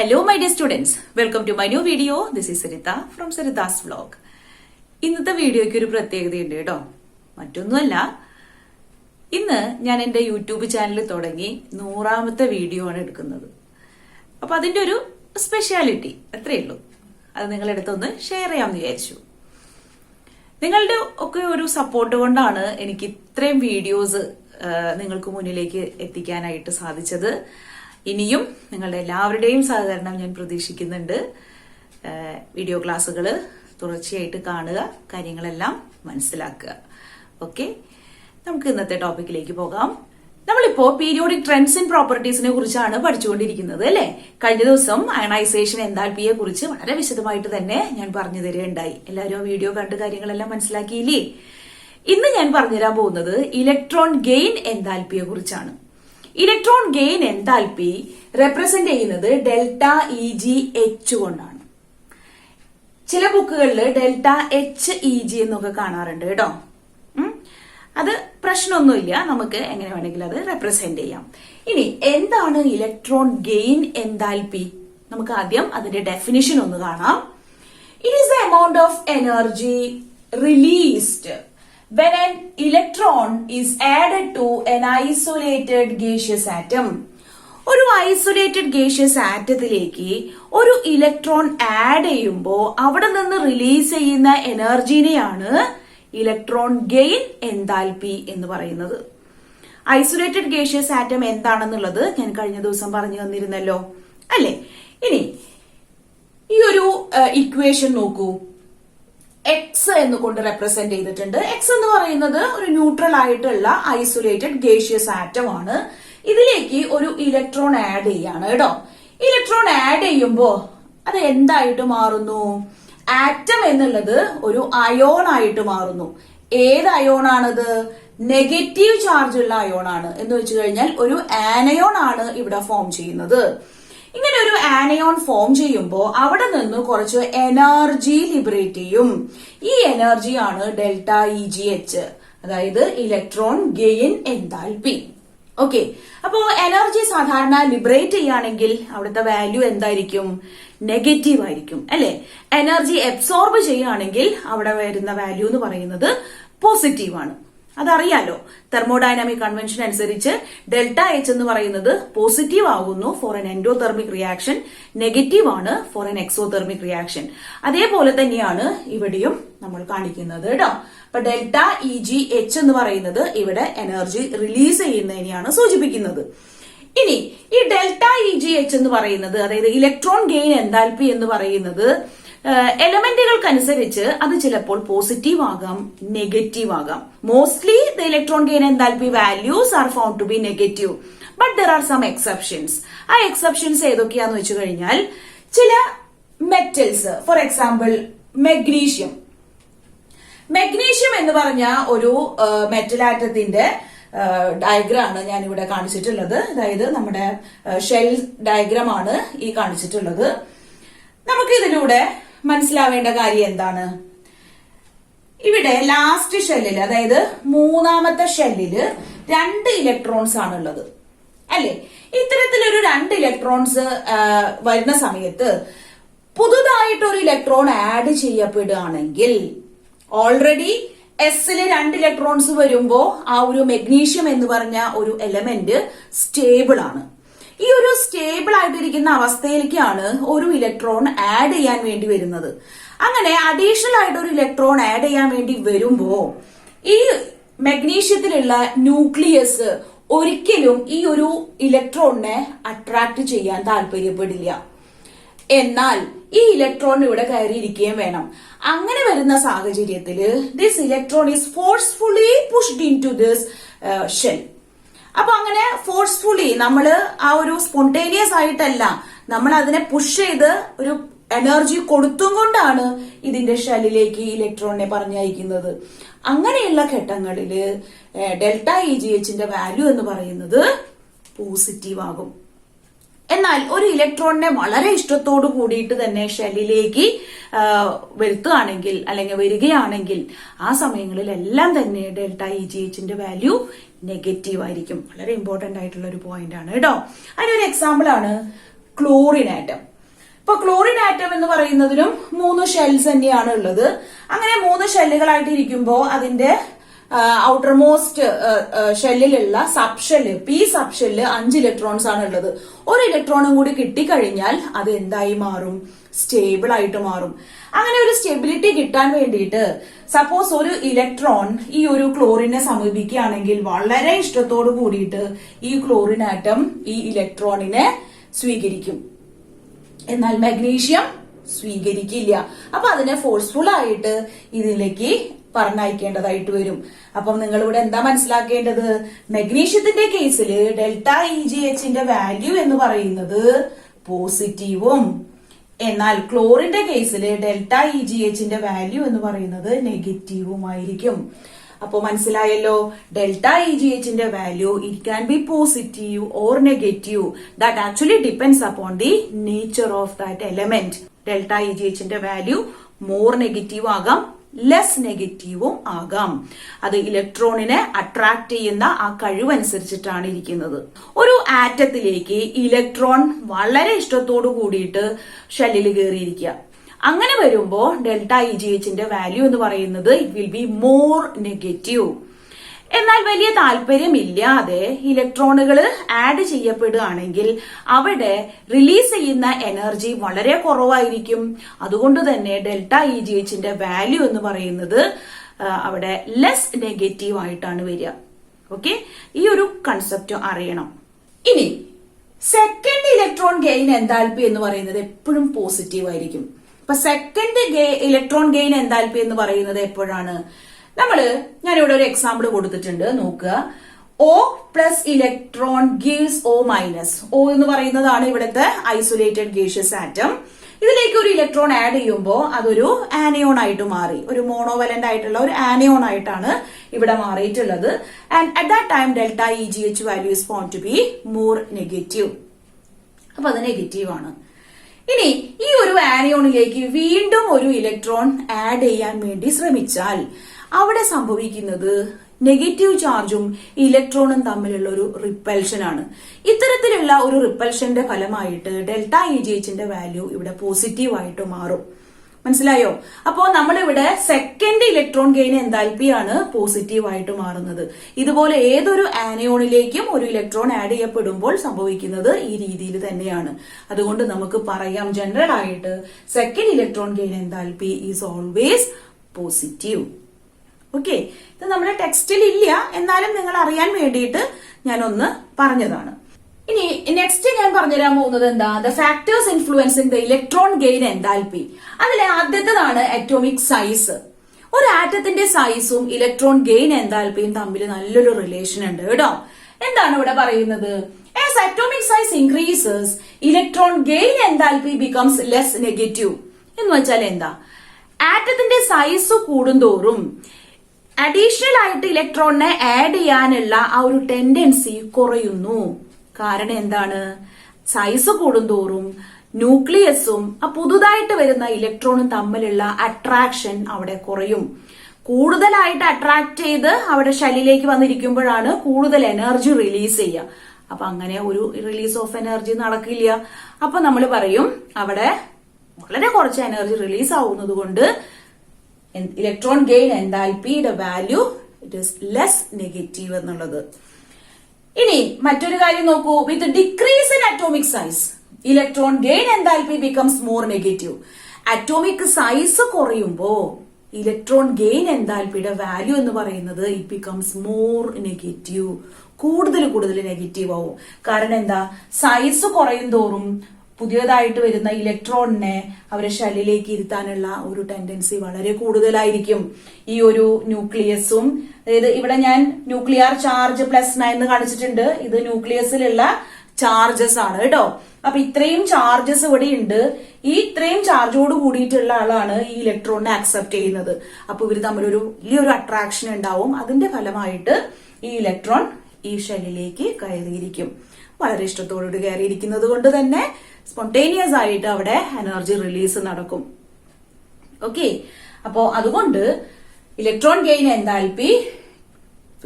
Hello my dear students, welcome to my new video. This is Sarita from Sarita's vlog. ഇന്നത്തെ വീഡിയോയ്ക്ക് ഒരു പ്രത്യേകതയുണ്ട് കേട്ടോ. മറ്റൊന്നുമല്ല, ഇന്ന് ഞാൻ എൻ്റെ യൂട്യൂബ് ചാനൽ തുടങ്ങി 100ാമത്തെ വീഡിയോ ആണ് എടുക്കുന്നത്. അപ്പൊ അതിന്റെ ഒരു സ്പെഷ്യാലിറ്റി അത്രേ ഉള്ളൂ. അത് നിങ്ങളുടെ അടുത്തൊന്ന് ഷെയർ ചെയ്യാമെന്ന് വിചാരിച്ചു. നിങ്ങളുടെ ഒക്കെ ഒരു സപ്പോർട്ട് കൊണ്ടാണ് എനിക്ക് ഇത്രയും വീഡിയോസ് നിങ്ങൾക്ക് മുന്നിലേക്ക് എത്തിക്കാനായിട്ട് സാധിച്ചത്. ഇനിയും നിങ്ങളുടെ എല്ലാവരുടെയും സഹകരണം ഞാൻ പ്രതീക്ഷിക്കുന്നുണ്ട്. വീഡിയോ ക്ലാസ്സുകൾ തുടർച്ചയായിട്ട് കാണുക, കാര്യങ്ങളെല്ലാം മനസ്സിലാക്കുക. ഓക്കെ, നമുക്ക് ഇന്നത്തെ ടോപ്പിക്കിലേക്ക് പോകാം. നമ്മളിപ്പോ പീരിയോഡിക് ട്രെൻഡ്സ് ഇൻ പ്രോപ്പർട്ടീസിനെ കുറിച്ചാണ് പഠിച്ചുകൊണ്ടിരിക്കുന്നത് അല്ലെ. കഴിഞ്ഞ ദിവസം അയണൈസേഷൻ എൻതാൽപ്പിയെ കുറിച്ച് വളരെ വിശദമായിട്ട് തന്നെ ഞാൻ പറഞ്ഞു തരികയുണ്ടായി. എല്ലാവരും വീഡിയോ കണ്ട് കാര്യങ്ങളെല്ലാം മനസ്സിലാക്കിയില്ലേ? ഇന്ന് ഞാൻ പറഞ്ഞുതരാൻ പോകുന്നത് ഇലക്ട്രോൺ ഗെയിൻ എൻതാൽപ്പിയെ കുറിച്ചാണ്. ഇലക്ട്രോൺ ഗെയിൻ എൻതാൽപ്പി റെപ്രസെന്റ് ചെയ്യുന്നത് ഡെൽറ്റ ഇ ജി എച്ച് കൊണ്ടാണ്. ചില ബുക്കുകളിൽ ഡെൽറ്റ എച്ച് ഇ ജി എന്നൊക്കെ കാണാറുണ്ട് കേട്ടോ. അത് പ്രശ്നമൊന്നുമില്ല, നമുക്ക് എങ്ങനെ വേണമെങ്കിലും അത് റെപ്രസെന്റ് ചെയ്യാം. ഇനി എന്താണ് ഇലക്ട്രോൺ ഗെയിൻ എൻതാൽപ്പി? നമുക്ക് ആദ്യം അതിന്റെ ഡെഫിനിഷൻ ഒന്ന് കാണാം. It is the amount of energy released when an electron is added to an isolated gaseous atom. ഒരു ഐസൊലേറ്റഡ് ഗേഷ്യസ് ആറ്റത്തിലേക്ക് ഒരു ഇലക്ട്രോൺ ആഡ് ചെയ്യുമ്പോൾ അവിടെ നിന്ന് റിലീസ് ചെയ്യുന്ന എനർജിനെയാണ് ഇലക്ട്രോൺ ഗെയിൻ എൻതാൽപ്പി എന്ന് പറയുന്നത്. ഐസൊലേറ്റഡ് ഗേഷ്യസ് ആറ്റം എന്താണെന്നുള്ളത് ഞാൻ കഴിഞ്ഞ ദിവസം പറഞ്ഞു തന്നിരുന്നല്ലോ അല്ലെ. ഇനി ഈ ഒരു ഇക്വേഷൻ നോക്കൂ. എക്സ് എന്നുകൊണ്ട് റെപ്രസെന്റ് ചെയ്തിട്ടുണ്ട്. എക്സ് എന്ന് പറയുന്നത് ഒരു ന്യൂട്രൽ ആയിട്ടുള്ള ഐസൊലേറ്റഡ് ഗേഷ്യസ് ആറ്റം ആണ്. ഇതിലേക്ക് ഒരു ഇലക്ട്രോൺ ആഡ് ചെയ്യാണ് കേട്ടോ. ഇലക്ട്രോൺ ആഡ് ചെയ്യുമ്പോ അത് എന്തായിട്ട് മാറുന്നു? ആറ്റം എന്നുള്ളത് ഒരു അയോൺ ആയിട്ട് മാറുന്നു. ഏത് അയോൺ ആണത്? നെഗറ്റീവ് ചാർജ് ഉള്ള അയോൺ ആണ്. എന്ന് വെച്ച് കഴിഞ്ഞാൽ ഒരു ആനയോൺ ആണ് ഇവിടെ ഫോം ചെയ്യുന്നത്. ഇങ്ങനെ ഒരു ആനയോൺ ഫോം ചെയ്യുമ്പോൾ അവിടെ നിന്ന് കുറച്ച് എനർജി ലിബറേറ്റ് ചെയ്യും. ഈ എനർജിയാണ് ഡെൽറ്റ ഇ ജി എച്ച്, അതായത് ഇലക്ട്രോൺ ഗെയിൻ എൻതാൽപ്പി. ഓക്കെ, അപ്പോ എനർജി സാധാരണ ലിബറേറ്റ് ചെയ്യുകയാണെങ്കിൽ അവിടുത്തെ വാല്യൂ എന്തായിരിക്കും? നെഗറ്റീവ് ആയിരിക്കും അല്ലെ. എനർജി അബ്സോർബ് ചെയ്യുകയാണെങ്കിൽ അവിടെ വരുന്ന വാല്യൂ എന്ന് പറയുന്നത് പോസിറ്റീവ് ആണ്. അതറിയാലോ, തെർമോഡൈനാമിക് കൺവെൻഷൻ അനുസരിച്ച് ഡെൽറ്റ എച്ച് എന്ന് പറയുന്നത് പോസിറ്റീവ് ആകുന്നു for an endothermic reaction, negative ആണ് ഫോർ എൻ എക്സോതെർമിക് റിയാക്ഷൻ. അതേപോലെ തന്നെയാണ് ഇവിടെയും നമ്മൾ കാണിക്കുന്നത് കേട്ടോ. അപ്പൊ ഡെൽറ്റ ഇ ജി എച്ച് എന്ന് പറയുന്നത് ഇവിടെ എനർജി റിലീസ് ചെയ്യുന്നതിനെയാണ് സൂചിപ്പിക്കുന്നത്. ഇനി ഈ ഡെൽറ്റ ഇ ജി എച്ച് എന്ന് പറയുന്നത്, അതായത് ഇലക്ട്രോൺ ഗെയിൻ എൻതാൽപ്പി എന്ന് പറയുന്നത് എലമെന്റുകൾക്കനുസരിച്ച് അത് ചിലപ്പോൾ പോസിറ്റീവ് ആകാം, നെഗറ്റീവ് ആകാം. Mostly the electron gain enthalpy values are found to be negative, but there are some exceptions. ആ എക്സെപ്ഷൻസ് ഏതൊക്കെയാന്ന് വെച്ച് കഴിഞ്ഞാൽ, ചില metals, for example magnesium. Magnesium എന്ന് പറഞ്ഞ ഒരു മെറ്റൽ ആറ്റത്തിന്റെ ഡയഗ്രാം ആണ് ഞാൻ ഇവിടെ കാണിച്ചിട്ടുള്ളത്. അതായത് നമ്മുടെ ഷെൽ ഡയഗ്രാം ആണ് ഈ കാണിച്ചിട്ടുള്ളത്. നമുക്ക് ഇതിലൂടെ മനസ്സിലാവേണ്ട കാര്യം എന്താണ്? ഇവിടെ ലാസ്റ്റ് ഷെല്ലിൽ, അതായത് 3ാമത്തെ ഷെല്ലില് 2 ഇലക്ട്രോൺസ് ആണുള്ളത് അല്ലെ. ഇത്തരത്തിലൊരു 2 ഇലക്ട്രോൺസ് വരുന്ന സമയത്ത് പുതുതായിട്ട് ഒരു ഇലക്ട്രോൺ ആഡ് ചെയ്യപ്പെടുകയാണെങ്കിൽ, ഓൾറെഡി എസില് 2 ഇലക്ട്രോൺസ് വരുമ്പോ ആ ഒരു മഗ്നീഷ്യം എന്ന് പറഞ്ഞ ഒരു എലമെന്റ് സ്റ്റേബിൾ ആണ്. ഈ ഒരു സ്റ്റേബിൾ ആയിട്ടിരിക്കുന്ന അവസ്ഥയിലേക്കാണ് ഒരു ഇലക്ട്രോൺ ആഡ് ചെയ്യാൻ വേണ്ടി വരുന്നത്. അങ്ങനെ അഡീഷണൽ ആയിട്ട് ഒരു ഇലക്ട്രോൺ ആഡ് ചെയ്യാൻ വേണ്ടി വരുമ്പോ ഈ മഗ്നീഷ്യത്തിലുള്ള ന്യൂക്ലിയസ് ഒരിക്കലും ഈ ഒരു ഇലക്ട്രോണിനെ അട്രാക്ട് ചെയ്യാൻ താല്പര്യപ്പെടില്ല. എന്നാൽ ഈ ഇലക്ട്രോൺ ഇവിടെ കയറിയിരിക്കുകയും വേണം. അങ്ങനെ വരുന്ന സാഹചര്യത്തില് this electron is forcefully pushed into this shell. അപ്പൊ അങ്ങനെ ഫോഴ്സ്ഫുള്ളി നമ്മള് ആ ഒരു സ്പോണ്ടേനിയസ് ആയിട്ടല്ല, നമ്മൾ അതിനെ പുഷ് ചെയ്ത് ഒരു എനർജി കൊടുത്തും കൊണ്ടാണ് ഇതിന്റെ ഷെല്ലിലേക്ക് ഇലക്ട്രോണിനെ പറഞ്ഞയക്കുന്നത്. അങ്ങനെയുള്ള ഘട്ടങ്ങളില് ഡെൽറ്റ ഇ ജി എച്ചിന്റെ വാല്യൂ എന്ന് പറയുന്നത് പോസിറ്റീവ് ആകും. എന്നാൽ ഒരു ഇലക്ട്രോണിനെ വളരെ ഇഷ്ടത്തോടു കൂടിയിട്ട് തന്നെ ഷെല്ലിലേക്ക് വരുത്തുകയാണെങ്കിൽ അല്ലെങ്കിൽ വരികയാണെങ്കിൽ ആ സമയങ്ങളിലെല്ലാം തന്നെ ഡെൽറ്റ ഇ ജി എച്ചിന്റെ വാല്യൂ നെഗറ്റീവ് ആയിരിക്കും. വളരെ ഇമ്പോർട്ടന്റ് ആയിട്ടുള്ള ഒരു പോയിന്റ് ആണ് കേട്ടോ. അതിനൊരു എക്സാമ്പിൾ ആണ് ക്ലോറിൻ ആറ്റം. ഇപ്പൊ ക്ലോറിൻ ആറ്റം എന്ന് പറയുന്നതിലും 3 ഷെൽസ് തന്നെയാണ് ഉള്ളത്. അങ്ങനെ 3 ഷെല്ലുകളായിട്ട് ഇരിക്കുമ്പോൾ അതിന്റെ ഔട്ടർ മോസ്റ്റ് ഷെല്ലിലുള്ള sub shell P sub shell 5 electrons ആണ് ഉള്ളത്. ഒരു ഇലക്ട്രോണും കൂടി കിട്ടിക്കഴിഞ്ഞാൽ അത് എന്തായി മാറും? സ്റ്റേബിൾ ആയിട്ട് മാറും. അങ്ങനെ ഒരു സ്റ്റെബിലിറ്റി കിട്ടാൻ വേണ്ടിയിട്ട് സപ്പോസ് ഒരു ഇലക്ട്രോൺ ഈ ഒരു ക്ലോറിനെ സമീപിക്കുകയാണെങ്കിൽ വളരെ ഇഷ്ടത്തോട് കൂടിയിട്ട് ഈ ക്ലോറിൻ ആറ്റം ഈ ഇലക്ട്രോണിനെ സ്വീകരിക്കും. എന്നാൽ മഗ്നീഷ്യം സ്വീകരിക്കില്ല. അപ്പൊ അതിനെ ഫോഴ്സ്ഫുൾ ആയിട്ട് ഇതിലേക്ക് പറഞ്ഞയക്കേണ്ടതായിട്ട് വരും. അപ്പം നിങ്ങൾ ഇവിടെ എന്താ മനസ്സിലാക്കേണ്ടത്? മഗ്നീഷ്യത്തിന്റെ കേസിൽ ΔEgHന്റെ വാല്യൂ എന്ന് പറയുന്നത് പോസിറ്റീവും, എന്നാൽ ക്ലോറിന്റെ കേസിൽ ΔEgHന്റെ വാല്യൂ എന്ന് പറയുന്നത് നെഗറ്റീവുമായിരിക്കും. അപ്പൊ മനസ്സിലായല്ലോ, ΔEgHന്റെ value it can be positive or negative. That actually depends upon the nature of that element. ΔEgHന്റെ വാല്യൂ മോർ നെഗറ്റീവ് ആകാം, ലെസ് നെഗറ്റീവും ആകാം. അത് ഇലക്ട്രോണിനെ അട്രാക്ട് ചെയ്യുന്ന ആ കഴിവനുസരിച്ചിട്ടാണ് ഇരിക്കുന്നത്. ഒരു ആറ്റത്തിലേക്ക് ഇലക്ട്രോൺ വളരെ ഇഷ്ടത്തോടു കൂടിയിട്ട് ഷെല്ലിൽ കയറിയിരിക്കുക. അങ്ങനെ വരുമ്പോ ΔEgHന്റെ വാല്യൂ എന്ന് പറയുന്നത് it will be more negative. എന്നാൽ വലിയ താല്പര്യമില്ലാതെ ഇലക്ട്രോണുകൾ ആഡ് ചെയ്യപ്പെടുകയാണെങ്കിൽ അവിടെ റിലീസ് ചെയ്യുന്ന എനർജി വളരെ കുറവായിരിക്കും. അതുകൊണ്ട് തന്നെ ΔEgHന്റെ വാല്യൂ എന്ന് പറയുന്നത് അവിടെ ലെസ് നെഗറ്റീവ് ആയിട്ടാണ് വരിക. ഓക്കെ, ഈ ഒരു കൺസെപ്റ്റ് അറിയണം. ഇനി സെക്കൻഡ് ഇലക്ട്രോൺ ഗെയിൻ എൻതാൽപ്പി എന്ന് പറയുന്നത് എപ്പോഴും പോസിറ്റീവ് ആയിരിക്കും. അപ്പൊ സെക്കൻഡ് ഇലക്ട്രോൺ ഗെയിൻ എൻതാൽപ്പി എന്ന് പറയുന്നത് എപ്പോഴാണ്? ഞാനിവിടെ ഒരു എക്സാമ്പിൾ കൊടുത്തിട്ടുണ്ട്, നോക്കുക. O plus electron gives O minus. O എന്ന് പറയുന്നതാണ് ഇവിടുത്തെ ഐസൊലേറ്റഡ് ഗേഷ്യസ് ആറ്റം. ഇതിലേക്ക് ഒരു ഇലക്ട്രോൺ ആഡ് ചെയ്യുമ്പോൾ അതൊരു ആനയോൺ ആയിട്ട് മാറി, ഒരു മോണോവലന്റ് ആയിട്ടുള്ള ഒരു ആനയോൺ ആയിട്ടാണ് ഇവിടെ മാറിയിട്ടുള്ളത്. And at that time ΔEgH value is found to be more negative. അപ്പൊ അത് നെഗറ്റീവ് ആണ്. ഇനി ഈ ഒരു ആനയോണിലേക്ക് വീണ്ടും ഒരു ഇലക്ട്രോൺ ആഡ് ചെയ്യാൻ വേണ്ടി ശ്രമിച്ചാൽ അവിടെ സംഭവിക്കുന്നത് നെഗറ്റീവ് ചാർജും ഇലക്ട്രോണും തമ്മിലുള്ള ഒരു റിപ്പൽഷൻ ആണ്. ഇത്തരത്തിലുള്ള ഒരു റിപ്പൽഷന്റെ ഫലമായിട്ട് ΔEgHന്റെ വാല്യൂ ഇവിടെ പോസിറ്റീവ് ആയിട്ട് മാറും. മനസ്സിലായോ? അപ്പോ നമ്മളിവിടെ സെക്കൻഡ് ഇലക്ട്രോൺ ഗെയിൻ എൻതാൽപ്പിയാണ് പോസിറ്റീവ് ആയിട്ട് മാറുന്നത്. ഇതുപോലെ ഏതൊരു ആനയോണിലേക്കും ഒരു ഇലക്ട്രോൺ ആഡ് ചെയ്യപ്പെടുമ്പോൾ സംഭവിക്കുന്നത് ഈ രീതിയിൽ തന്നെയാണ്. അതുകൊണ്ട് നമുക്ക് പറയാം ജനറൽ ആയിട്ട് second electron gain enthalpy is always positive. Okay, ഇത് നമ്മുടെ ടെക്സ്റ്റിൽ ഇല്ല, എന്നാലും നിങ്ങൾ അറിയാൻ വേണ്ടിയിട്ട് ഞാനൊന്ന് പറഞ്ഞതാണ്. ഇനി നെക്സ്റ്റ് ഞാൻ പറഞ്ഞുതരാൻ പോകുന്നത് എന്താ? The factors influencing the electron gain enthalpy. അതിലെ ആദ്യത്തേതാണ് അറ്റോമിക് സൈസ്. ഒരു ആറ്റത്തിന്റെ സൈസും ഇലക്ട്രോൺ ഗെയിൻ എൻതാൽപ്പിയും തമ്മിൽ നല്ലൊരു റിലേഷൻ ഉണ്ട് കേട്ടോ. എന്താണ് ഇവിടെ പറയുന്നത്? As atomic size increases, electron gain enthalpy becomes less negative. എന്ന് വെച്ചാൽ എന്താ? ആറ്റത്തിന്റെ സൈസ് കൂടുന്തോറും അഡീഷണൽ ആയിട്ട് ഇലക്ട്രോണിനെ ആഡ് ചെയ്യാനുള്ള ആ ഒരു ടെൻഡൻസി കുറയുന്നു. കാരണം എന്താണ്? സൈസ് കൂടുന്തോറും ന്യൂക്ലിയസും ആ പുതുതായിട്ട് വരുന്ന ഇലക്ട്രോണും തമ്മിലുള്ള അട്രാക്ഷൻ അവിടെ കുറയും. കൂടുതലായിട്ട് അട്രാക്ട് ചെയ്ത് അവിടെ ഷെല്ലിലേക്ക് വന്നിരിക്കുമ്പോഴാണ് കൂടുതൽ എനർജി റിലീസ് ചെയ്യുക. അപ്പൊ അങ്ങനെ ഒരു റിലീസ് ഓഫ് എനർജി നടക്കില്ല. അപ്പൊ നമ്മൾ പറയും അവിടെ വളരെ കുറച്ച് എനർജി റിലീസ് ആവുന്നത് കൊണ്ട് ഇലക്ട്രോൺ ഗെയിൻ എൻതാൽപ്പിയുടെ value it is less negative എന്നുള്ളത്. ഇനി മറ്റൊരു കാര്യം നോക്കൂ. With decrease in atomic size electron gain enthalpy becomes more negative. Atomic size കുറയുമ്പോ ഇലക്ട്രോൺ ഗെയിൻ എൻതാൽപ്പിയുടെ വാല്യൂ എന്ന് പറയുന്നത് ഇറ്റ് ബിക്കംസ് മോർ നെഗറ്റീവ്. കൂടുതൽ നെഗറ്റീവ് ആവും. കാരണം എന്താ? സൈസ് കുറയും തോറും പുതിയതായിട്ട് വരുന്ന ഇലക്ട്രോണിനെ അവരെ ഷെല്ലിലേക്ക് ഇരുത്താനുള്ള ഒരു ടെൻഡൻസി വളരെ കൂടുതലായിരിക്കും. ഈ ഒരു ന്യൂക്ലിയസും, അതായത് ഇവിടെ ഞാൻ ന്യൂക്ലിയർ ചാർജ് +9 എന്ന് കാണിച്ചിട്ടുണ്ട്. ഇത് ന്യൂക്ലിയസിലുള്ള ചാർജസ് ആണ് കേട്ടോ. അപ്പൊ ഇത്രയും ചാർജസ് ഇവിടെ ഉണ്ട്. ഈ ഇത്രയും ചാർജോട് കൂടിയിട്ടുള്ള ആളാണ് ഈ ഇലക്ട്രോണിനെ അക്സെപ്റ്റ് ചെയ്യുന്നത്. അപ്പൊ ഇവർ തമ്മിലൊരു വലിയൊരു അട്രാക്ഷൻ ഉണ്ടാവും. അതിന്റെ ഫലമായിട്ട് ഈ ഇലക്ട്രോൺ ഈ ഷെല്ലിലേക്ക് കയറിയിരിക്കും. വളരെ ഇഷ്ടത്തോടുകൂടി കയറിയിരിക്കുന്നത് കൊണ്ട് തന്നെ സ്പോണ്ടേനിയസ് ആയിട്ട് അവിടെ എനർജി റിലീസ് നടക്കും. ഓക്കെ, അപ്പോ അതുകൊണ്ട് electron gain enthalpy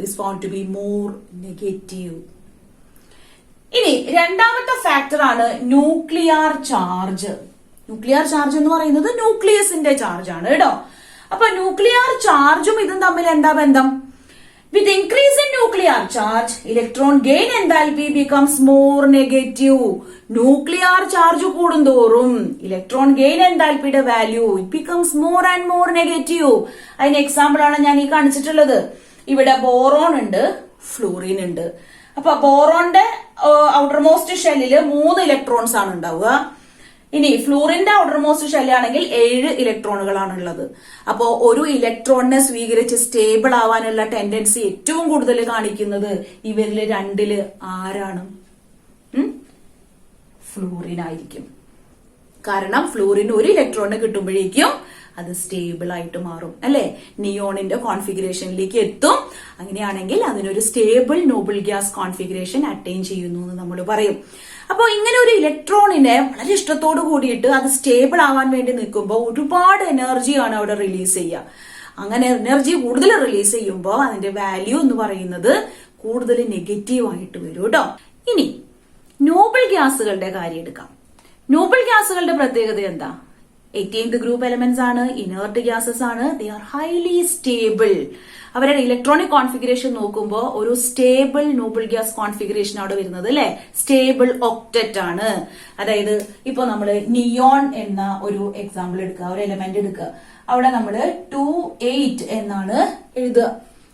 is found to be more negative. ഇനി രണ്ടാമത്തെ ഫാക്ടർ ആണ് ന്യൂക്ലിയർ ചാർജ്. ന്യൂക്ലിയർ ചാർജ് എന്ന് പറയുന്നത് ന്യൂക്ലിയസിന്റെ ചാർജ് ആണ് കേട്ടോ. അപ്പൊ ന്യൂക്ലിയർ ചാർജും ഇതും തമ്മിൽ എന്താ ബന്ധം? With increase in nuclear charge, electron gain enthalpy becomes more negative. Nuclear charge കൂടുന്തോറും electron gain enthalpyയുടെ value it becomes more and more negative. അതിന് എക്സാമ്പിൾ ആണ് ഞാൻ ഈ കാണിച്ചിട്ടുള്ളത്. ഇവിടെ ബോറോൺ ഉണ്ട്, ഫ്ലൂറിൻ ഉണ്ട്. അപ്പൊ ബോറോണിന്റെ ഔട്ടർ മോസ്റ്റ് ഷെല്ലില് 3 ഇലക്ട്രോൺസ് ആണ് ഉണ്ടാവുക. ഇനി ഫ്ലൂറിന്റെ ഔട്ടർ മോസ്റ്റ് ഷെല്ലാണെങ്കിൽ 7 ഇലക്ട്രോണുകളാണ് ഉള്ളത്. അപ്പോ ഒരു ഇലക്ട്രോണിനെ സ്വീകരിച്ച് സ്റ്റേബിൾ ആവാനുള്ള ടെൻഡൻസി ഏറ്റവും കൂടുതൽ കാണിക്കുന്നത് ഇവരില് 2 ആരാണ്? ഫ്ലൂറിൻ ആയിരിക്കും. കാരണം ഫ്ലൂറിന് ഒരു ഇലക്ട്രോണിന് കിട്ടുമ്പോഴേക്കും അത് സ്റ്റേബിൾ ആയിട്ട് മാറും അല്ലെ, നിയോണിന്റെ കോൺഫിഗറേഷനിലേക്ക് എത്തും. അങ്ങനെയാണെങ്കിൽ അതിനൊരു stable noble gas configuration attain ചെയ്യുന്നു എന്ന് നമ്മൾ പറയും. അപ്പൊ ഇങ്ങനെ ഒരു ഇലക്ട്രോണിനെ വളരെ ഇഷ്ടത്തോട് കൂടിയിട്ട് അത് സ്റ്റേബിൾ ആവാൻ വേണ്ടി നിൽക്കുമ്പോൾ ഒരുപാട് എനർജിയാണ് അവിടെ റിലീസ് ചെയ്യുക. അങ്ങനെ എനർജി കൂടുതൽ റിലീസ് ചെയ്യുമ്പോൾ അതിന്റെ വാല്യൂ എന്ന് പറയുന്നത് കൂടുതൽ നെഗറ്റീവ് ആയിട്ട് വരും കേട്ടോ. ഇനി നോബിൾ ഗ്യാസുകളുടെ കാര്യം എടുക്കാം. നോബിൾ ഗ്യാസുകളുടെ പ്രത്യേകത എന്താ? 18th ഗ്രൂപ്പ് എലമെന്റ്സ് ആണ്, ഇനേർട്ട് ഗ്യാസസ് ആണ്. They are highly stable. അവരുടെ ഇലക്ട്രോണിക് കോൺഫിഗറേഷൻ നോക്കുമ്പോൾ ഒരു സ്റ്റേബിൾ നോബിൾ ഗ്യാസ് കോൺഫിഗറേഷൻ അവിടെ വരുന്നത് അല്ലെ, സ്റ്റേബിൾ ഒക്ടറ്റ് ആണ്. അതായത് ഇപ്പൊ നമ്മള് നിയോൺ എന്ന ഒരു എക്സാമ്പിൾ എടുക്കുക, ഒരു എലമെന്റ് എടുക്കുക. അവിടെ നമ്മള് 2,8 എന്നാണ് എഴുതുക.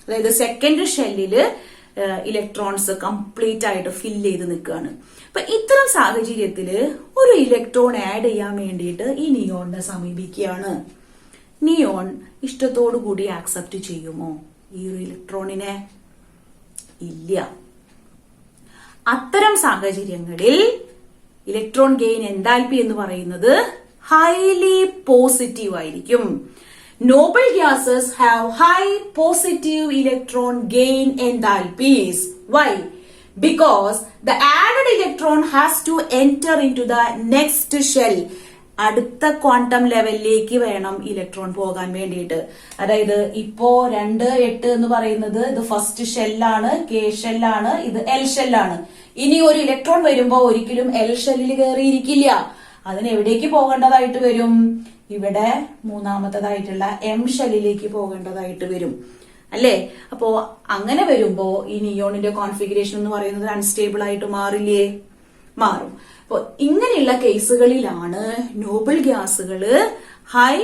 അതായത് സെക്കൻഡ് ഷെല്ലില് ഇലക്ട്രോൺസ് കംപ്ലീറ്റ് ആയിട്ട് ഫില്ല് ചെയ്ത് നിൽക്കുകയാണ്. അപ്പൊ ഇത്തരം സാഹചര്യത്തില് ഒരു ഇലക്ട്രോൺ ആഡ് ചെയ്യാൻ വേണ്ടിയിട്ട് ഈ നിയോണിനെ സമീപിക്കുകയാണ്. നിയോൺ ഇഷ്ടത്തോടു കൂടി ആക്സെപ്റ്റ് ചെയ്യുമോ ഈ ഒരു ഇലക്ട്രോണിനെ? ഇല്ല. അത്തരം സാഹചര്യങ്ങളിൽ ഇലക്ട്രോൺ ഗെയിൻ എൻതാൽപ്പി എന്ന് പറയുന്നത് ഹൈലി പോസിറ്റീവ് ആയിരിക്കും. Noble gases have high positive electron gain enthalpies. Why? Because the added electron has to enter into the next shell. അടുത്ത ക്വാണ്ടം ലെവലിലേക്ക് വേണം ഇലക്ട്രോൺ പോകാൻ വേണ്ടിയിട്ട്. അതായത് ഇപ്പോ 2,8 എന്ന് പറയുന്നത് ഇത് ഫസ്റ്റ് ഷെല്ലാണ്, കെ ഷെല്ലാണ്, ഇത് എൽ ഷെല്ലാണ്. ഇനി ഒരു ഇലക്ട്രോൺ വരുമ്പോ ഒരിക്കലും എൽ ഷെല്ലിൽ കയറിയിരിക്കില്ല. അതിന് എവിടേക്ക് പോകേണ്ടതായിട്ട് വരും? ഇവിടെ മൂന്നാമത്തേതായിട്ടുള്ള എം ഷെല്ലിലേക്ക് പോകേണ്ടതായിട്ട് വരും അല്ലേ. അപ്പോ അങ്ങനെ വരുമ്പോ ഈ നിയോണിന്റെ കോൺഫിഗറേഷൻ എന്ന് പറയുന്നത് അൺസ്റ്റേബിൾ ആയിട്ട് മാറില്ലേ? മാറും. അപ്പൊ ഇങ്ങനെയുള്ള കേസുകളിലാണ് നോബിൾ ഗ്യാസുകള് high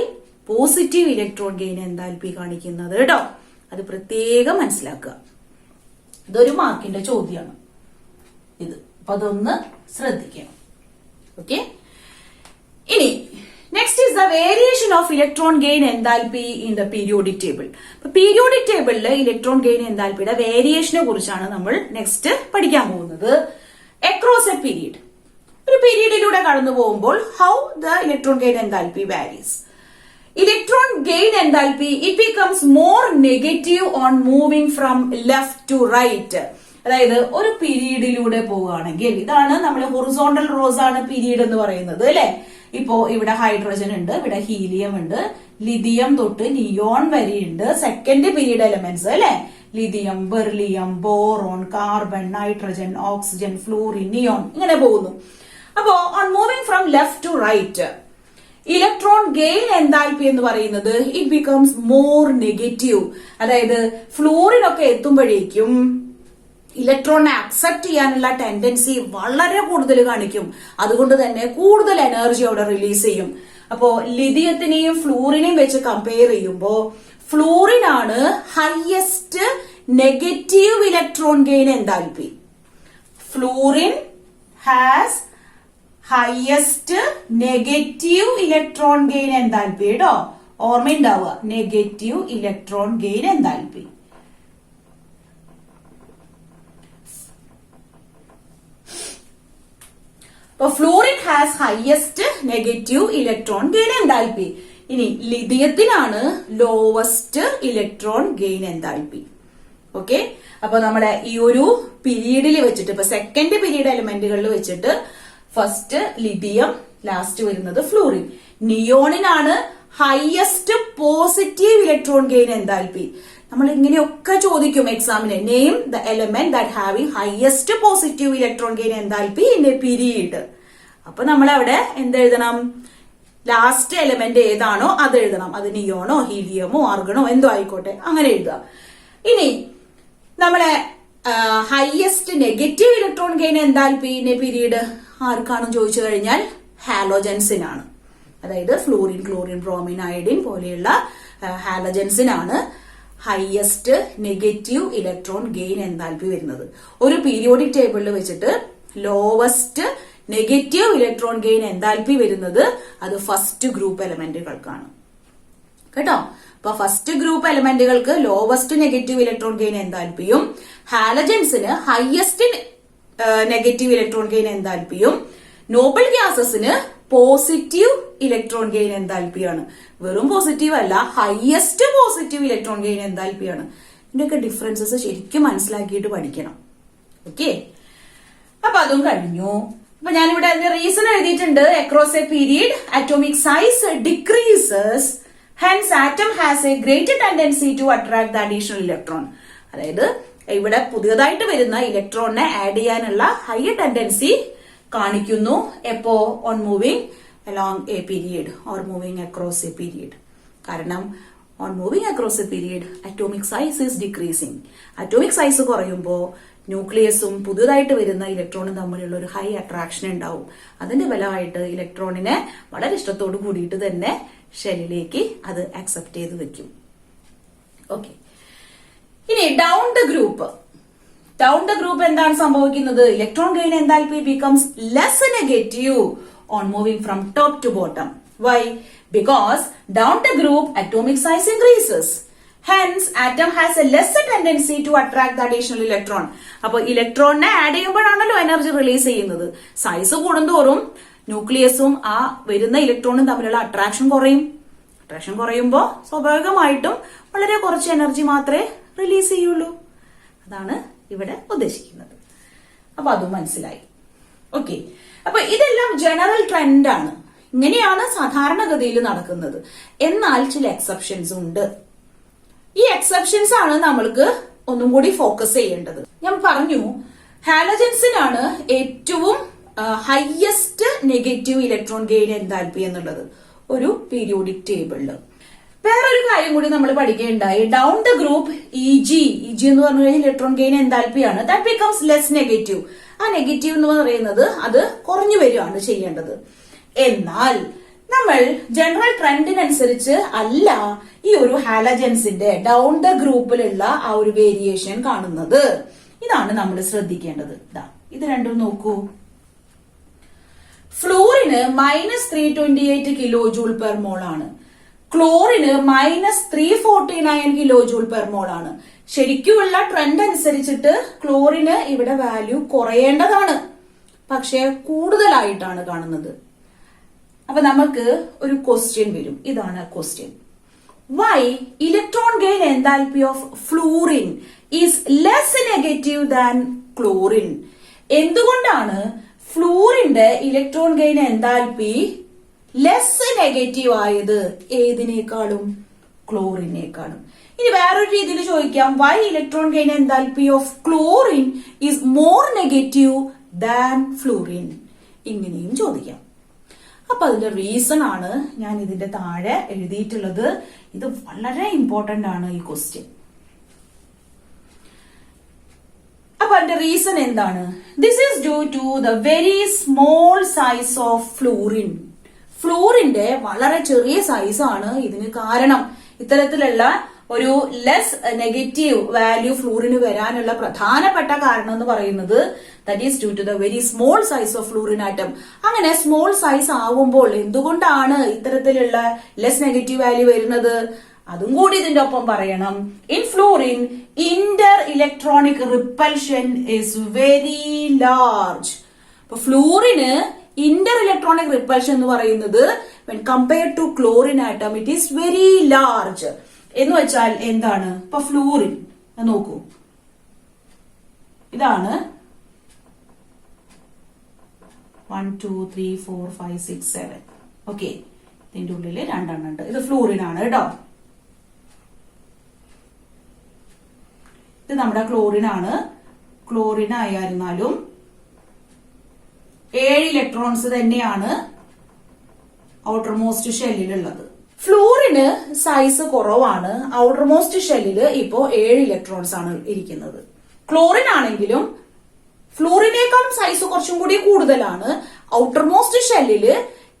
positive electron gain enthalpy കാണിക്കുന്നത് കേട്ടോ. അത് പ്രത്യേകം മനസ്സിലാക്കുക. ഇതൊരു മാർക്കിന്റെ ചോദ്യമാണ് ഇത്. അപ്പൊ അതൊന്ന് ശ്രദ്ധിക്കണം. ഓക്കെ. ഇനി next is the variation of electron gain enthalpy in the periodic table. അപ്പൊ പീരിയോഡിക് ടേബിളില് ഇലക്ട്രോൺ ഗെയിൻ എൻതാൽപ്പിയുടെ വേരിയേഷനെ കുറിച്ചാണ് നമ്മൾ നെക്സ്റ്റ് പഠിക്കാൻ പോകുന്നത്. അക്രോസ് എ പീരീഡ്, ഒരു പീരീഡിലൂടെ കടന്നു പോകുമ്പോൾ how the electron gain enthalpy varies. Electron gain enthalpy it becomes more negative on moving from left to right. അതായത് ഒരു പീരീഡിലൂടെ പോവുകയാണെങ്കിൽ, ഇതാണ് നമ്മൾ ഹൊറിസോണ്ടൽ റോസ് ആണ് പീരീഡ് എന്ന് പറയുന്നത് അല്ലെ. ഇപ്പോ ഇവിടെ ഹൈഡ്രജൻ ഉണ്ട്, ഇവിടെ ഹീലിയം ഉണ്ട്, ലിഥിയം തൊട്ട് നിയോൺ വരെയുണ്ട്. സെക്കൻഡ് പീരീഡ് എലമെന്റ്സ് അല്ലെ, lithium, beryllium, boron, carbon, nitrogen, oxygen, fluorine, neon, ഇങ്ങനെ പോകുന്നു. അപ്പോ on moving from left to right electron gain enthalpy എന്ന് പറയുന്നത് ഇറ്റ് ബിക്കംസ് മോർ നെഗറ്റീവ്. അതായത് ഫ്ലൂറിനൊക്കെ എത്തുമ്പോഴേക്കും ഇലക്ട്രോണിനെ അക്സെപ്റ്റ് ചെയ്യാനുള്ള ടെൻഡൻസി വളരെ കൂടുതൽ കാണിക്കും. അതുകൊണ്ട് തന്നെ കൂടുതൽ എനർജി അവിടെ റിലീസ് ചെയ്യും. അപ്പോ ലിഥിയത്തിനെയും ഫ്ലൂറിനെയും വെച്ച് കമ്പയർ ചെയ്യുമ്പോ ഫ്ലൂറിനാണ് highest negative electron gain enthalpy. Fluorine has highest negative electron gain enthalpy കേട്ടോ. ഓർമ്മയുണ്ടാവുക, negative electron gain enthalpy. Fluorine has highest negative electron gain enthalpy. ഇനി ലിഥിയത്തിനാണ് lowest electron gain enthalpy. Okay. അപ്പൊ നമ്മുടെ ഈ ഒരു പീരീഡിൽ വെച്ചിട്ട്, ഇപ്പൊ സെക്കൻഡ് പീരീഡ് എലിമെന്റുകളിൽ വെച്ചിട്ട് ഫസ്റ്റ് ലിഥിയം, ലാസ്റ്റ് വരുന്നത് ഫ്ലൂറിൻ. നിയോണിനാണ് highest positive electron gain enthalpy. നമ്മൾ ഇങ്ങനെയൊക്കെ ചോദിക്കും എക്സാമിന്. Name the element that having highest positive electron gain enthalpy in a period. അപ്പൊ നമ്മൾ അവിടെ എന്തെഴുതണം? ലാസ്റ്റ് എലമെന്റ് ഏതാണോ അത് എഴുതണം. അത് നിയോണോ ഹീലിയമോ ആർഗണോ എന്തോ ആയിക്കോട്ടെ, അങ്ങനെ എഴുതുക. ഇനി നമ്മളെ ഹയസ്റ്റ് നെഗറ്റീവ് ഇലക്ട്രോൺ ഗെയിൻ എന്താൽപിന്റെ പീരീഡ് ആർക്കാണെന്ന് ചോദിച്ചു കഴിഞ്ഞാൽ ഹാലോജൻസിനാണ്. അതായത് ഫ്ലൂറിൻ, ക്ലോറിൻ, ബ്രോമിൻ, അയഡിൻ പോലെയുള്ള ഹാലജൻസിനാണ് highest negative electron gain enthalpy വരുന്നത്. ഒരു പീരിയോഡിക് ടേബിളിൽ വെച്ചിട്ട് lowest negative electron gain enthalpy വരുന്നത് അത് ഫസ്റ്റ് ഗ്രൂപ്പ് എലമെന്റുകൾക്കാണ് കേട്ടോ. അപ്പൊ ഫസ്റ്റ് ഗ്രൂപ്പ് എലമെന്റുകൾക്ക് ലോവസ്റ്റ് നെഗറ്റീവ് ഇലക്ട്രോൺ ഗെയിൻ എന്താൽപിയും ഹാലജൻസിന് ഹയസ്റ്റ് നെഗറ്റീവ് ഇലക്ട്രോൺ ഗെയിൻ എന്താൽപിയും നോബിൾ ഗ്യാസസിന് പോസിറ്റീവ് ഇലക്ട്രോൺ ഗെയിൻ എന്താൽപിയാണ്. വെറും പോസിറ്റീവ് അല്ല, ഹയസ്റ്റ് പോസിറ്റീവ് ഇലക്ട്രോൺ ഗെയിൻ എന്താൽപിയാണ്. ഇതിന്റെയൊക്കെ ഡിഫറൻസസ് ശരിക്കും മനസ്സിലാക്കിയിട്ട് പഠിക്കണം. ഓക്കെ, അപ്പൊ അതും കഴിഞ്ഞു. അപ്പൊ ഞാനിവിടെ അതിന്റെ റീസൺ എഴുതിയിട്ടുണ്ട്. Across a period atomic size decreases, hence atom has a greater tendency to attract the additional electron. അതായത് ഇവിടെ പുതിയതായിട്ട് വരുന്ന ഇലക്ട്രോണിനെ ആഡ് ചെയ്യാനുള്ള ഹയർ ടെൻഡൻസി കാണിക്കുന്നു. എപ്പോ? On moving along a period or moving across a period. കാരണം on moving across a period atomic size is decreasing. Atomic size കുറയുമ്പോൾ ന്യൂക്ലിയസും പുതുതായിട്ട് വരുന്ന ഇലക്ട്രോണും തമ്മിലുള്ള ഒരു ഹൈ അട്രാക്ഷൻ ഉണ്ടാവും. അതിന്റെ ഫലമായിട്ട് ഇലക്ട്രോണിനെ വളരെ ഇഷ്ടത്തോട് കൂടിയിട്ട് തന്നെ ഷെല്ലിലേക്ക് അത് അക്സെപ്റ്റ് ചെയ്ത് വെക്കും. ഓക്കെ, ഇനി down the group. Down the group എന്താണ് സംഭവിക്കുന്നത്? Electron gain enthalpy becomes less negative on moving from top to bottom. Why? Because down the group atomic size increases, hence atom has a lesser tendency to attract the additional electron. അപ്പോൾ ഇലക്ട്രോണിനെ add ചെയ്യുമ്പോഴാണല്ലോ energy release ചെയ്യുന്നത്. Size കൂടുന്തോറും ന്യൂക്ലിയസും ആ വരുന്ന ഇലക്ട്രോണും തമ്മിലുള്ള attraction കുറയും. Attraction കുറയുമ്പോൾ സ്വാഭാവികമായിട്ടും വളരെ കുറച്ച് എനർജി മാത്രമേ റിലീസ് ചെയ്യുള്ളൂ. അതാണ് ഇവിടെ ഉദ്ദേശിക്കുന്നത്. അപ്പൊ അതും മനസ്സിലായി. ഓക്കെ, അപ്പൊ ഇതെല്ലാം ജനറൽ ട്രെൻഡാണ്. ഇങ്ങനെയാണ് സാധാരണഗതിയിൽ നടക്കുന്നത്. എന്നാൽ ചില എക്സെപ്ഷൻസ് ഉണ്ട്. ഈ എക്സെപ്ഷൻസ് ആണ് നമ്മൾക്ക് ഒന്നും കൂടി ഫോക്കസ് ചെയ്യേണ്ടത്. ഞാൻ പറഞ്ഞു ഹാലജൻസിനാണ് ഏറ്റവും highest negative electron gain enthalpy എന്നുള്ളത് ഒരു പീരിയോഡിക് ടേബിളില്. വേറൊരു കാര്യം കൂടി നമ്മൾ പഠിക്കേണ്ടായി. ഡൗൺ ദ ഗ്രൂപ്പ് ഇജി എന്ന് പറഞ്ഞു കഴിഞ്ഞാൽ ഇലക്ട്രോൺ ഗെയിൻ എന്താൽപിയാണ്. That becomes less negative. ആ നെഗറ്റീവ് എന്ന് പറയുന്നത് അത് കുറഞ്ഞു വരികയാണ് ചെയ്യേണ്ടത്. എന്നാൽ നമ്മൾ ജനറൽ ട്രെൻഡിനനുസരിച്ച് അല്ല ഈ ഒരു ഹാലജൻസിന്റെ ഡൗൺ ദ ഗ്രൂപ്പിലുള്ള ആ ഒരു വേരിയേഷൻ കാണുന്നത്. ഇതാണ് നമ്മൾ ശ്രദ്ധിക്കേണ്ടത്. ഇത് രണ്ടും നോക്കൂ. ഫ്ലൂറിന് -328 കിലോ ജൂൾ പെർ മോൾ ആണ്. ക്ലോറിന് -349 കിലോ ജൂൾ പെർ മോൾ ആണ്. ശരിക്കുമുള്ള ട്രെൻഡ് അനുസരിച്ചിട്ട് ക്ലോറിന് ഇവിടെ വാല്യൂ കുറയേണ്ടതാണ്, പക്ഷെ കൂടുതലായിട്ടാണ് കാണുന്നത്. അപ്പൊ നമുക്ക് ഒരു ക്വസ്റ്റ്യൻ വരും. ഇതാണ് question. Why electron gain enthalpy of fluorine is less negative than chlorine? എന്തുകൊണ്ടാണ് ഫ്ലൂറിന്റെ electron gain enthalpy less negative ആയത് ഏതിനേക്കാളും? ക്ലോറിനേക്കാളും. ഇനി വേറൊരു രീതിയിൽ ചോദിക്കാം, why electron gain enthalpy of chlorine is more negative than fluorine? ഇങ്ങനെയും ചോദിക്കാം. അപ്പൊ അതിന്റെ റീസൺ ആണ് ഞാൻ ഇതിന്റെ താഴെ എഴുതിയിട്ടുള്ളത്. ഇത് വളരെ ഇമ്പോർട്ടന്റ് ആണ് ഈ ക്വസ്റ്റ്യൻ. അപ്പൊ അതിന്റെ റീസൺ എന്താണ്? This is due to the very small size of fluorine. ഫ്ലൂറിന്റെ വളരെ ചെറിയ സൈസ് ആണ് ഇതിന് കാരണം. ഇത്തരത്തിലുള്ള ഒരു ലെസ് നെഗറ്റീവ് വാല്യൂ ഫ്ലൂറിന് വരാനുള്ള പ്രധാനപ്പെട്ട കാരണം എന്ന് പറയുന്നത് that is due to the very small size of fluorine atom. അങ്ങനെ സ്മോൾ സൈസ് ആവുമ്പോൾ എന്തുകൊണ്ടാണ് ഇത്തരത്തിലുള്ള ലെസ് നെഗറ്റീവ് വാല്യൂ വരുന്നത്? അതും കൂടി ഇതിന്റെ ഒപ്പം പറയണം. In fluorine Inter electronic repulsion is very large. അപ്പൊ ഫ്ലൂറിന് ഇന്റർ ഇലക്ട്രോണിക് റിപ്പൽഷൻ എന്ന് പറയുന്നത് when compared to chlorine atom it is very large. എന്ന് വെച്ചാൽ എന്താണ്? ഇപ്പൊ ഫ്ലൂറിൻ നോക്കൂ, ഇതാണ് 1 2 3 4 5 6 7. ഓക്കെ, ഇതിന്റെ ഉള്ളില് രണ്ടെണ്ണം ഉണ്ട്. ഇത് ഫ്ലൂറിൻ ആണ് കേട്ടോ. ഇത് നമ്മുടെ ക്ലോറിൻ ആണ്. ക്ലോറിൻ ആയിരുന്നാലും 7 ഇലക്ട്രോൺസ് തന്നെയാണ് ഔട്ടർ മോസ്റ്റ് ഷെല്ലിലുള്ളത്. ഫ്ലൂറിന് സൈസ് കുറവാണ്. ഔട്ടർ മോസ്റ്റ് ഷെല്ലിൽ ഇപ്പോ 7 ഇലക്ട്രോൺസ് ആണ് ഇരിക്കുന്നത്. ക്ലോറിൻ ആണെങ്കിലും ഫ്ലൂറിനേക്കാളും സൈസ് കുറച്ചും കൂടി കൂടുതലാണ്. ഔട്ടർ മോസ്റ്റ് ഷെല്ലില്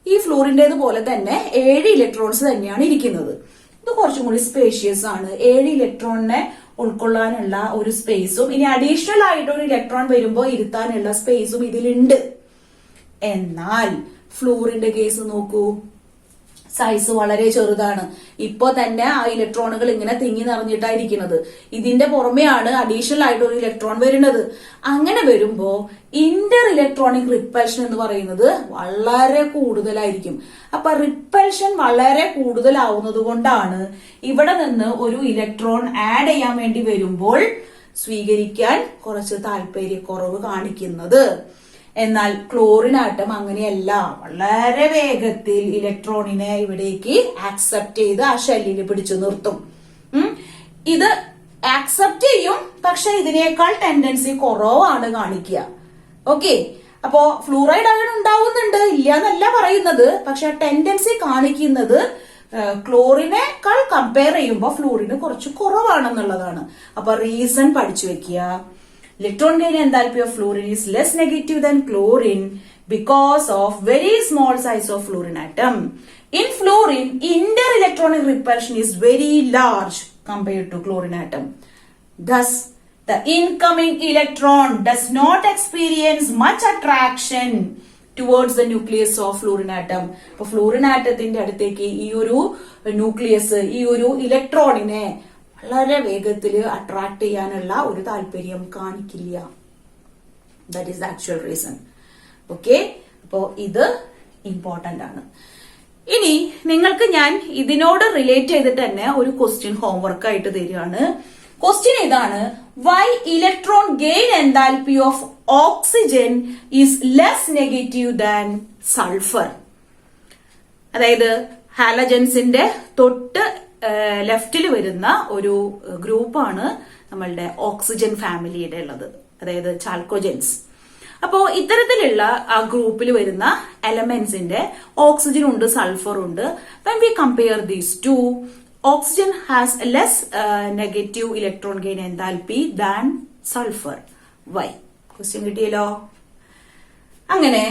ഈ ഫ്ലൂറിന്റേത് പോലെ തന്നെ 7 ഇലക്ട്രോൺസ് തന്നെയാണ് ഇരിക്കുന്നത്. ഇത് കുറച്ചും കൂടി സ്പേഷ്യസ് ആണ്. 7 ഇലക്ട്രോണിനെ ഉൾക്കൊള്ളാനുള്ള ഒരു സ്പേസും ഇനി അഡീഷണൽ ആയിട്ട് ഒരു ഇലക്ട്രോൺ വരുമ്പോൾ ഇരുത്താനുള്ള സ്പേസും ഇതിലുണ്ട്. എന്നാൽ ഫ്ലൂറിന്റെ കേസ് നോക്കൂ, സൈസ് വളരെ ചെറുതാണ്. ഇപ്പോ തന്നെ ആ ഇലക്ട്രോണുകൾ ഇങ്ങനെ തിങ്ങി നിറഞ്ഞിട്ടായിരിക്കുന്നത്. ഇതിന്റെ പുറമെയാണ് അഡീഷണൽ ആയിട്ട് ഒരു ഇലക്ട്രോൺ വരുന്നത്. അങ്ങനെ വരുമ്പോ ഇന്റർ ഇലക്ട്രോണിക് റിപ്പൽഷൻ എന്ന് പറയുന്നത് വളരെ കൂടുതലായിരിക്കും. അപ്പൊ റിപ്പൽഷൻ വളരെ കൂടുതലാവുന്നത് കൊണ്ടാണ് ഇവിടെ നിന്ന് ഒരു ഇലക്ട്രോൺ ആഡ് ചെയ്യാൻ വേണ്ടി വരുമ്പോൾ സ്വീകരിക്കാൻ കുറച്ച് താല്പര്യക്കുറവ് കാണിക്കുന്നത്. എന്നാൽ ക്ലോറിൻ ആറ്റം അങ്ങനെയല്ല, വളരെ വേഗത്തിൽ ഇലക്ട്രോണിനെ ഇവിടേക്ക് ആക്സെപ്റ്റ് ചെയ്ത് ആ ഷെല്ലിൽ പിടിച്ചു നിർത്തും. ഇത് ആക്സെപ്റ്റ് ചെയ്യും, പക്ഷെ ഇതിനേക്കാൾ ടെൻഡൻസി കുറവാണ് കാണിക്കുക. ഓക്കെ, അപ്പോ ഫ്ലൂറൈഡ് അയൺ ഉണ്ടാവുന്നുണ്ട്, ഇല്ല എന്നല്ല പറയുന്നത്. പക്ഷെ ടെൻഡൻസി കാണിക്കുന്നത് ക്ലോറിനേക്കാൾ കമ്പയർ ചെയ്യുമ്പോൾ ഫ്ലൂറിന് കുറച്ച് കുറവാണെന്നുള്ളതാണ്. അപ്പൊ റീസൺ പഠിച്ചു വെക്കുക. Electron gain enthalpy of fluorine is less negative than chlorine because of very small size of fluorine atom. In fluorine, inter-electronic repulsion is very large compared to chlorine atom. Thus, the incoming electron does not experience much attraction towards the nucleus of fluorine atom. So, fluorine atomത്തിന്റെ അടുത്തേക്ക് ഈ ഒരു nucleus, ഈ ഒരു ഇലക്ട്രോണിനെ വളരെ വേഗത്തിൽ attract ചെയ്യാനുള്ള ഒരു താല്പര്യം കാണിക്കില്ല. That is the actual reason. Okay, അപ്പോ ഇത് ഇമ്പോർട്ടന്റ് ആണ്. ഇനി നിങ്ങൾക്ക് ഞാൻ ഇതിനോട് റിലേറ്റ് ചെയ്തിട്ട് തന്നെ ഒരു ക്വസ്റ്റ്യൻ ഹോംവർക്ക് ആയിട്ട് തരികയാണ്. ക്വസ്റ്റ്യൻ ഇതാണ്: why electron gain enthalpy of oxygen is less negative than sulphur. അതായത് ഹാലജൻസിന്റെ തൊട്ട് ലെഫ്റ്റിൽ വരുന്ന ഒരു ഗ്രൂപ്പാണ് നമ്മളുടെ ഓക്സിജൻ ഫാമിലിയുടെ ഉള്ളത്, അതായത് ചാൽക്കോജൻസ്. അപ്പോ ഇത്തരത്തിലുള്ള ആ ഗ്രൂപ്പിൽ വരുന്ന എലമെന്റ്സിന്റെ ഓക്സിജൻ ഉണ്ട്, സൾഫർ ഉണ്ട്. When we compare these two, oxygen has less negative electron gain enthalpy than sulphur. Why? Question കിട്ടിയല്ലോ. അങ്ങനെ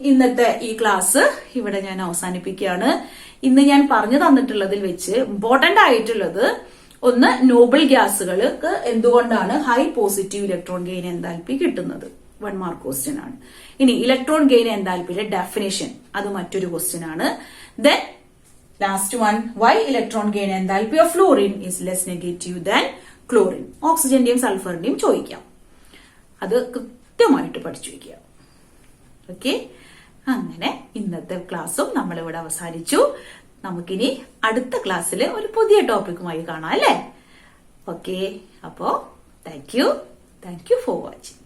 ഇന്നത്തെ ഈ ക്ലാസ് ഇവിടെ ഞാൻ അവസാനിപ്പിക്കുകയാണ്. ഇന്ന് ഞാൻ പറഞ്ഞു തന്നിട്ടുള്ളതിൽ വെച്ച് ഇമ്പോർട്ടന്റ് ആയിട്ടുള്ളത് ഒന്ന്, നോബിൾ ഗ്യാസുകൾക്ക് എന്തുകൊണ്ടാണ് high positive electron gain enthalpy കിട്ടുന്നത്, 1 മാർക്ക് ക്വസ്റ്റ്യൻ ആണ്. ഇനി ഇലക്ട്രോൺ ഗെയിൻ എൻതാൽപ്പിയുടെ ഡെഫിനേഷൻ, അത് മറ്റൊരു ക്വസ്റ്റ്യൻ ആണ്. Then last one, why electron gain enthalpy of fluorine is less negative than chlorine. ഓക്സിജന്റെയും സൾഫറിന്റെയും ചോദിക്കാം, അത് കൃത്യമായിട്ട് പഠിച്ചു വയ്ക്കുക. ഓക്കെ, അങ്ങനെ ഇന്നത്തെ ക്ലാസ്സും നമ്മളിവിടെ അവസാനിച്ചു. നമുക്കിനി അടുത്ത ക്ലാസ്സിൽ ഒരു പുതിയ ടോപ്പിക്കുമായി കാണാം അല്ലേ? ഓക്കെ, അപ്പോ താങ്ക് യു ഫോർ വാച്ചിങ്.